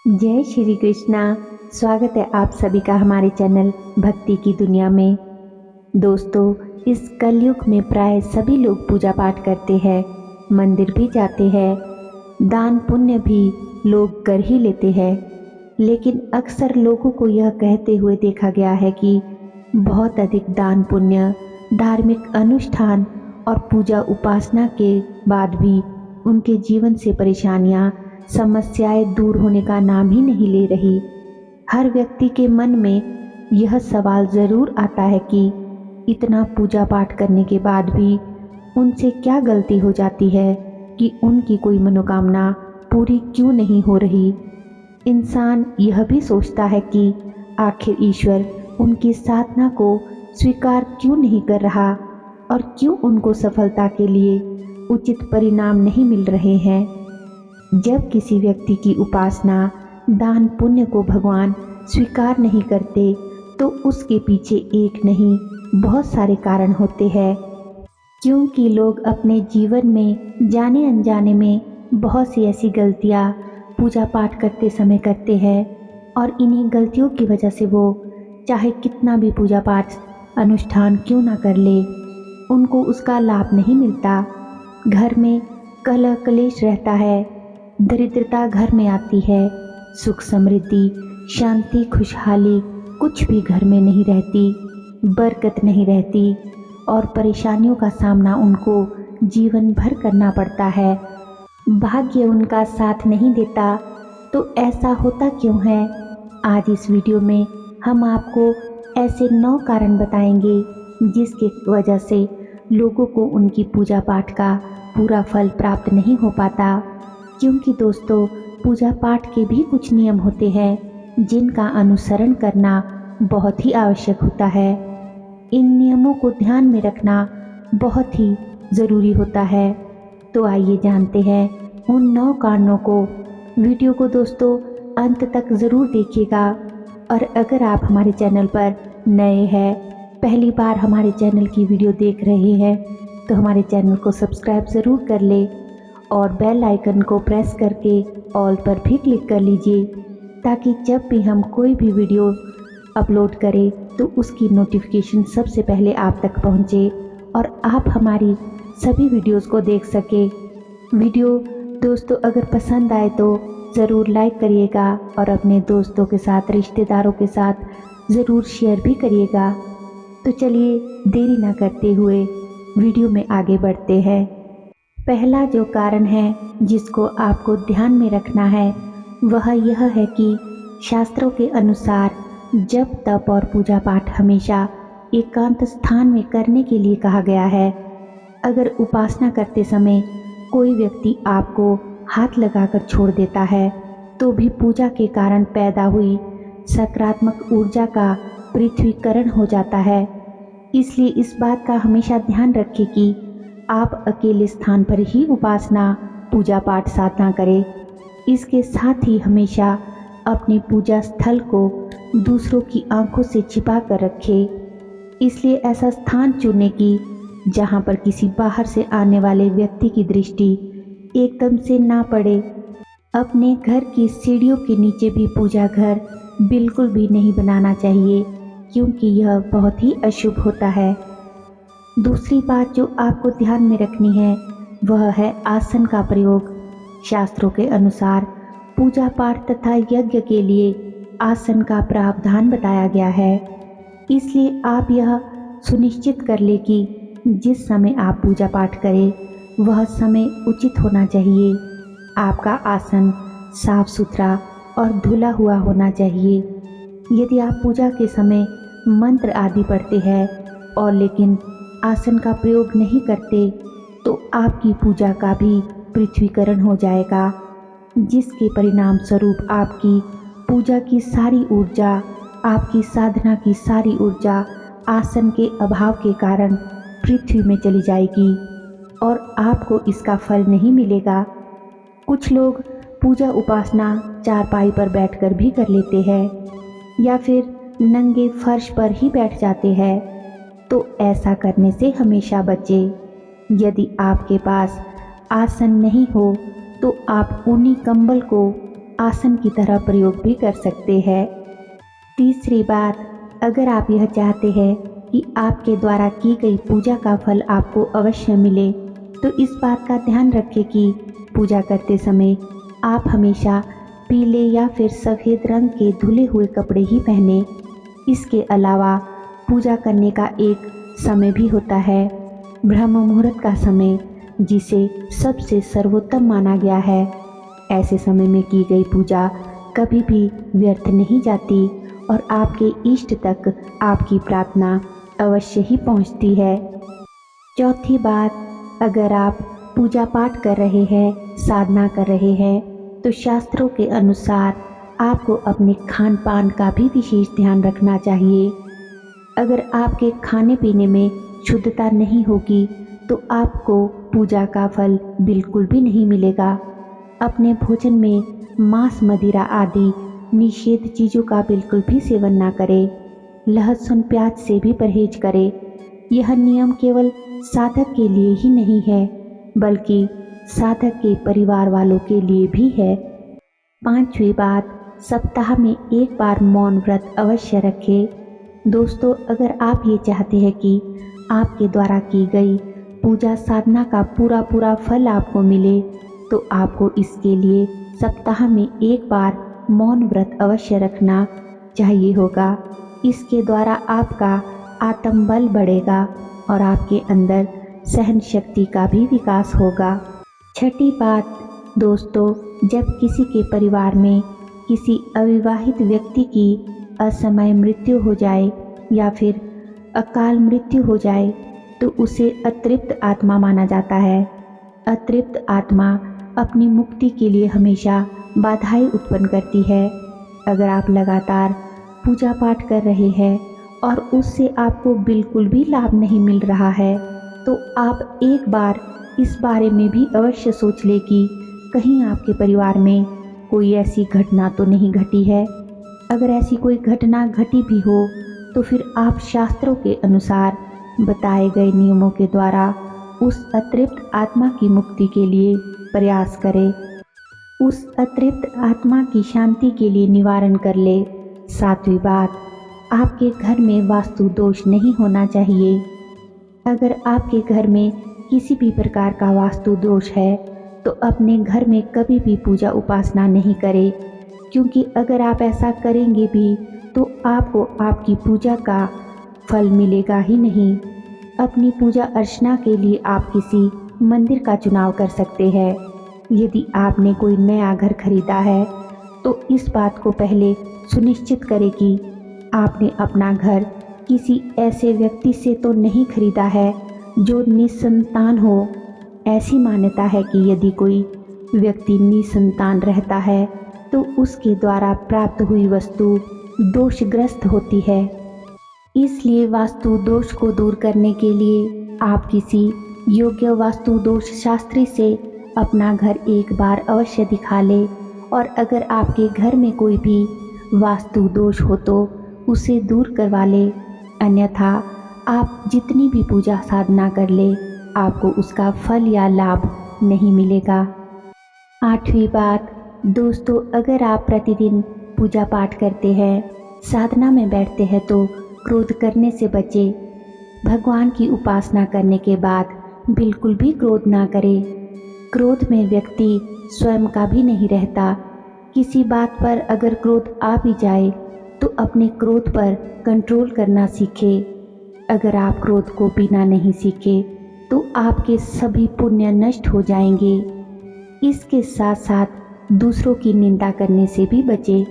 जय श्री कृष्णा। स्वागत है आप सभी का हमारे चैनल भक्ति की दुनिया में। दोस्तों, इस कलयुग में प्राय सभी लोग पूजा पाठ करते हैं, मंदिर भी जाते हैं, दान पुण्य भी लोग कर ही लेते हैं। लेकिन अक्सर लोगों को यह कहते हुए देखा गया है कि बहुत अधिक दान पुण्य, धार्मिक अनुष्ठान और पूजा उपासना के बाद भी उनके जीवन से परेशानियां, समस्याएं दूर होने का नाम ही नहीं ले रही। हर व्यक्ति के मन में यह सवाल ज़रूर आता है कि इतना पूजा पाठ करने के बाद भी उनसे क्या गलती हो जाती है कि उनकी कोई मनोकामना पूरी क्यों नहीं हो रही। इंसान यह भी सोचता है कि आखिर ईश्वर उनकी साधना को स्वीकार क्यों नहीं कर रहा और क्यों उनको सफलता के लिए उचित परिणाम नहीं मिल रहे हैं। जब किसी व्यक्ति की उपासना, दान पुण्य को भगवान स्वीकार नहीं करते तो उसके पीछे एक नहीं बहुत सारे कारण होते हैं। क्योंकि लोग अपने जीवन में जाने अनजाने में बहुत सी ऐसी गलतियां पूजा पाठ करते समय करते हैं और इन्हीं गलतियों की वजह से वो चाहे कितना भी पूजा पाठ अनुष्ठान क्यों ना कर ले, उनको उसका लाभ नहीं मिलता। घर में कलह कलेश रहता है, दरिद्रता घर में आती है, सुख समृद्धि शांति खुशहाली कुछ भी घर में नहीं रहती, बरकत नहीं रहती और परेशानियों का सामना उनको जीवन भर करना पड़ता है। भाग्य उनका साथ नहीं देता। तो ऐसा होता क्यों है? आज इस वीडियो में हम आपको ऐसे 9 कारण बताएंगे जिसके वजह से लोगों को उनकी पूजा पाठ का पूरा फल प्राप्त नहीं हो पाता। क्योंकि दोस्तों, पूजा पाठ के भी कुछ नियम होते हैं जिनका अनुसरण करना बहुत ही आवश्यक होता है। इन नियमों को ध्यान में रखना बहुत ही ज़रूरी होता है। तो आइए जानते हैं उन 9 कारणों को। वीडियो को दोस्तों अंत तक ज़रूर देखिएगा। और अगर आप हमारे चैनल पर नए हैं, पहली बार हमारे चैनल की वीडियो देख रहे हैं, तो हमारे चैनल को सब्सक्राइब ज़रूर कर ले और बेल आइकन को प्रेस करके ऑल पर भी क्लिक कर लीजिए, ताकि जब भी हम कोई भी वीडियो अपलोड करें तो उसकी नोटिफिकेशन सबसे पहले आप तक पहुंचे और आप हमारी सभी वीडियोस को देख सके। वीडियो दोस्तों अगर पसंद आए तो ज़रूर लाइक करिएगा और अपने दोस्तों के साथ, रिश्तेदारों के साथ ज़रूर शेयर भी करिएगा। तो चलिए देरी ना करते हुए वीडियो में आगे बढ़ते हैं। पहला जो कारण है जिसको आपको ध्यान में रखना है वह यह है कि शास्त्रों के अनुसार जप तप और पूजा पाठ हमेशा एकांत स्थान में करने के लिए कहा गया है। अगर उपासना करते समय कोई व्यक्ति आपको हाथ लगाकर छोड़ देता है तो भी पूजा के कारण पैदा हुई सकारात्मक ऊर्जा का पृथ्वीकरण हो जाता है। इसलिए इस बात का हमेशा ध्यान रखें कि आप अकेले स्थान पर ही उपासना, पूजा पाठ साधना करें। इसके साथ ही हमेशा अपने पूजा स्थल को दूसरों की आंखों से छिपा कर रखें। इसलिए ऐसा स्थान चुनें कि जहां पर किसी बाहर से आने वाले व्यक्ति की दृष्टि एकदम से ना पड़े। अपने घर की सीढ़ियों के नीचे भी पूजा घर बिल्कुल भी नहीं बनाना चाहिए, क्योंकि यह बहुत ही अशुभ होता है। दूसरी बात जो आपको ध्यान में रखनी है वह है आसन का प्रयोग। शास्त्रों के अनुसार पूजा पाठ तथा यज्ञ के लिए आसन का प्रावधान बताया गया है। इसलिए आप यह सुनिश्चित कर ले कि जिस समय आप पूजा पाठ करें वह समय उचित होना चाहिए। आपका आसन साफ सुथरा और धुला हुआ होना चाहिए। यदि आप पूजा के समय मंत्र आदि पढ़ते हैं और लेकिन आसन का प्रयोग नहीं करते तो आपकी पूजा का भी पृथ्वीकरण हो जाएगा, जिसके परिणाम स्वरूप आपकी पूजा की सारी ऊर्जा, आपकी साधना की सारी ऊर्जा आसन के अभाव के कारण पृथ्वी में चली जाएगी और आपको इसका फल नहीं मिलेगा। कुछ लोग पूजा उपासना चारपाई पर बैठकर भी कर लेते हैं या फिर नंगे फर्श पर ही बैठ जाते हैं। तो ऐसा करने से हमेशा बचें। यदि आपके पास आसन नहीं हो तो आप ऊनी कंबल को आसन की तरह प्रयोग भी कर सकते हैं। तीसरी बात, अगर आप यह चाहते हैं कि आपके द्वारा की गई पूजा का फल आपको अवश्य मिले, तो इस बात का ध्यान रखें कि पूजा करते समय आप हमेशा पीले या फिर सफ़ेद रंग के धुले हुए कपड़े ही पहने। इसके अलावा पूजा करने का एक समय भी होता है, ब्रह्म मुहूर्त का समय, जिसे सबसे सर्वोत्तम माना गया है। ऐसे समय में की गई पूजा कभी भी व्यर्थ नहीं जाती और आपके इष्ट तक आपकी प्रार्थना अवश्य ही पहुंचती है। चौथी बात, अगर आप पूजा पाठ कर रहे हैं, साधना कर रहे हैं, तो शास्त्रों के अनुसार आपको अपने खान पान का भी विशेष ध्यान रखना चाहिए। अगर आपके खाने पीने में शुद्धता नहीं होगी तो आपको पूजा का फल बिल्कुल भी नहीं मिलेगा। अपने भोजन में मांस, मदिरा आदि निषेध चीज़ों का बिल्कुल भी सेवन ना करें। लहसुन, प्याज से भी परहेज करें। यह नियम केवल साधक के लिए ही नहीं है, बल्कि साधक के परिवार वालों के लिए भी है। पांचवी बात, सप्ताह में एक बार मौन व्रत अवश्य रखें। दोस्तों, अगर आप ये चाहते हैं कि आपके द्वारा की गई पूजा साधना का पूरा फल आपको मिले, तो आपको इसके लिए सप्ताह में एक बार मौन व्रत अवश्य रखना चाहिए होगा। इसके द्वारा आपका आत्मबल बढ़ेगा और आपके अंदर सहन शक्ति का भी विकास होगा। छठी बात, दोस्तों, जब किसी के परिवार में किसी अविवाहित व्यक्ति की असमय मृत्यु हो जाए या फिर अकाल मृत्यु हो जाए, तो उसे अतृप्त आत्मा माना जाता है। अतृप्त आत्मा अपनी मुक्ति के लिए हमेशा बाधाएं उत्पन्न करती है। अगर आप लगातार पूजा पाठ कर रहे हैं और उससे आपको बिल्कुल भी लाभ नहीं मिल रहा है, तो आप एक बार इस बारे में भी अवश्य सोच लें कि कहीं आपके परिवार में कोई ऐसी घटना तो नहीं घटी है। अगर ऐसी कोई घटना घटी भी हो, तो फिर आप शास्त्रों के अनुसार बताए गए नियमों के द्वारा उस अतृप्त आत्मा की मुक्ति के लिए प्रयास करें। उस अतृप्त आत्मा की शांति के लिए निवारण कर ले। सातवीं बात, आपके घर में वास्तु दोष नहीं होना चाहिए। अगर आपके घर में किसी भी प्रकार का वास्तु दोष है, तो अपने घर में कभी भी पूजा उपासना नहीं करें, क्योंकि अगर आप ऐसा करेंगे भी तो आपको आपकी पूजा का फल मिलेगा ही नहीं। अपनी पूजा अर्चना के लिए आप किसी मंदिर का चुनाव कर सकते हैं। यदि आपने कोई नया घर खरीदा है, तो इस बात को पहले सुनिश्चित करें कि आपने अपना घर किसी ऐसे व्यक्ति से तो नहीं खरीदा है जो निसंतान हो। ऐसी मान्यता है कि यदि कोई व्यक्ति निसंतान रहता है, तो उसके द्वारा प्राप्त हुई वस्तु दोषग्रस्त होती है। इसलिए वास्तु दोष को दूर करने के लिए आप किसी योग्य वास्तु दोष शास्त्री से अपना घर एक बार अवश्य दिखा ले, और अगर आपके घर में कोई भी वास्तु दोष हो तो उसे दूर करवा ले। अन्यथा आप जितनी भी पूजा साधना कर ले, आपको उसका फल या लाभ नहीं मिलेगा। आठवीं बात, दोस्तों, अगर आप प्रतिदिन पूजा पाठ करते हैं, साधना में बैठते हैं, तो क्रोध करने से बचे। भगवान की उपासना करने के बाद बिल्कुल भी क्रोध ना करें। क्रोध में व्यक्ति स्वयं का भी नहीं रहता। किसी बात पर अगर क्रोध आ भी जाए तो अपने क्रोध पर कंट्रोल करना सीखे। अगर आप क्रोध को पीना नहीं सीखे तो आपके सभी पुण्य नष्ट हो जाएंगे। इसके साथ साथ दूसरों की निंदा करने से भी बचे,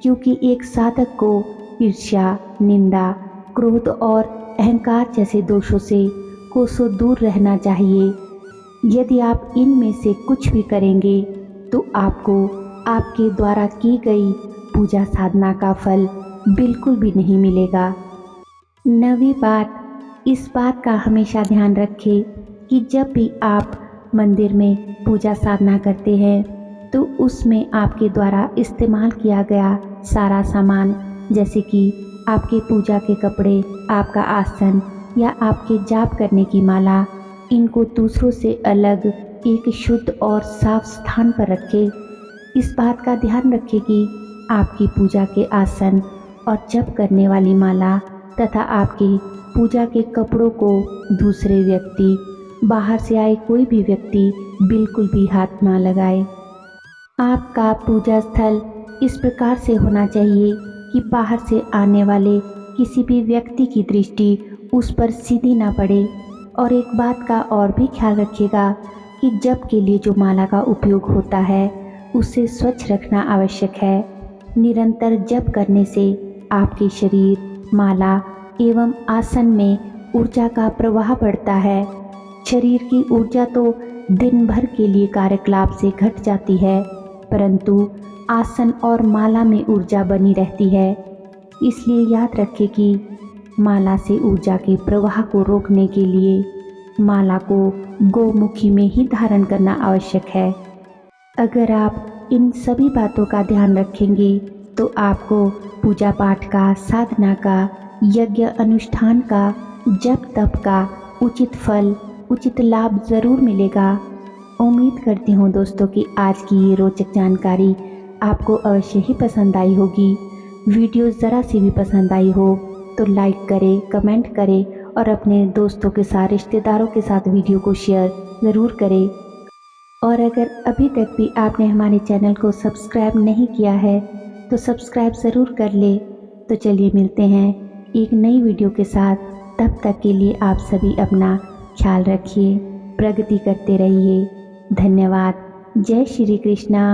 क्योंकि एक साधक को ईर्ष्या, निंदा, क्रोध और अहंकार जैसे दोषों से कोसों दूर रहना चाहिए। यदि आप इनमें से कुछ भी करेंगे तो आपको आपके द्वारा की गई पूजा साधना का फल बिल्कुल भी नहीं मिलेगा। नवीं बात, इस बात का हमेशा ध्यान रखें कि जब भी आप मंदिर में पूजा साधना करते हैं, तो उसमें आपके द्वारा इस्तेमाल किया गया सारा सामान, जैसे कि आपके पूजा के कपड़े, आपका आसन या आपके जाप करने की माला, इनको दूसरों से अलग एक शुद्ध और साफ स्थान पर रखें। इस बात का ध्यान रखें कि आपकी पूजा के आसन और जप करने वाली माला तथा आपकी पूजा के कपड़ों को दूसरे व्यक्ति, बाहर से आए कोई भी व्यक्ति बिल्कुल भी हाथ ना लगाए। आपका पूजा स्थल इस प्रकार से होना चाहिए कि बाहर से आने वाले किसी भी व्यक्ति की दृष्टि उस पर सीधी ना पड़े। और एक बात का और भी ख्याल रखिएगा कि जप के लिए जो माला का उपयोग होता है उसे स्वच्छ रखना आवश्यक है। निरंतर जप करने से आपके शरीर, माला एवं आसन में ऊर्जा का प्रवाह बढ़ता है। शरीर की ऊर्जा तो दिन भर के लिए कार्यकलाप से घट जाती है, परंतु आसन और माला में ऊर्जा बनी रहती है। इसलिए याद रखें कि माला से ऊर्जा के प्रवाह को रोकने के लिए माला को गोमुखी में ही धारण करना आवश्यक है। अगर आप इन सभी बातों का ध्यान रखेंगे तो आपको पूजा पाठ का, साधना का, यज्ञ अनुष्ठान का, जप तप का उचित फल, उचित लाभ ज़रूर मिलेगा। उम्मीद करती हूँ दोस्तों कि आज की ये रोचक जानकारी आपको अवश्य ही पसंद आई होगी। वीडियो ज़रा सी भी पसंद आई हो तो लाइक करें, कमेंट करें और अपने दोस्तों के साथ, रिश्तेदारों के साथ वीडियो को शेयर ज़रूर करें। और अगर अभी तक भी आपने हमारे चैनल को सब्सक्राइब नहीं किया है तो सब्सक्राइब ज़रूर कर ले। तो चलिए मिलते हैं एक नई वीडियो के साथ। तब तक के लिए आप सभी अपना ख्याल रखिए, प्रगति करते रहिए। धन्यवाद। जय श्री कृष्णा।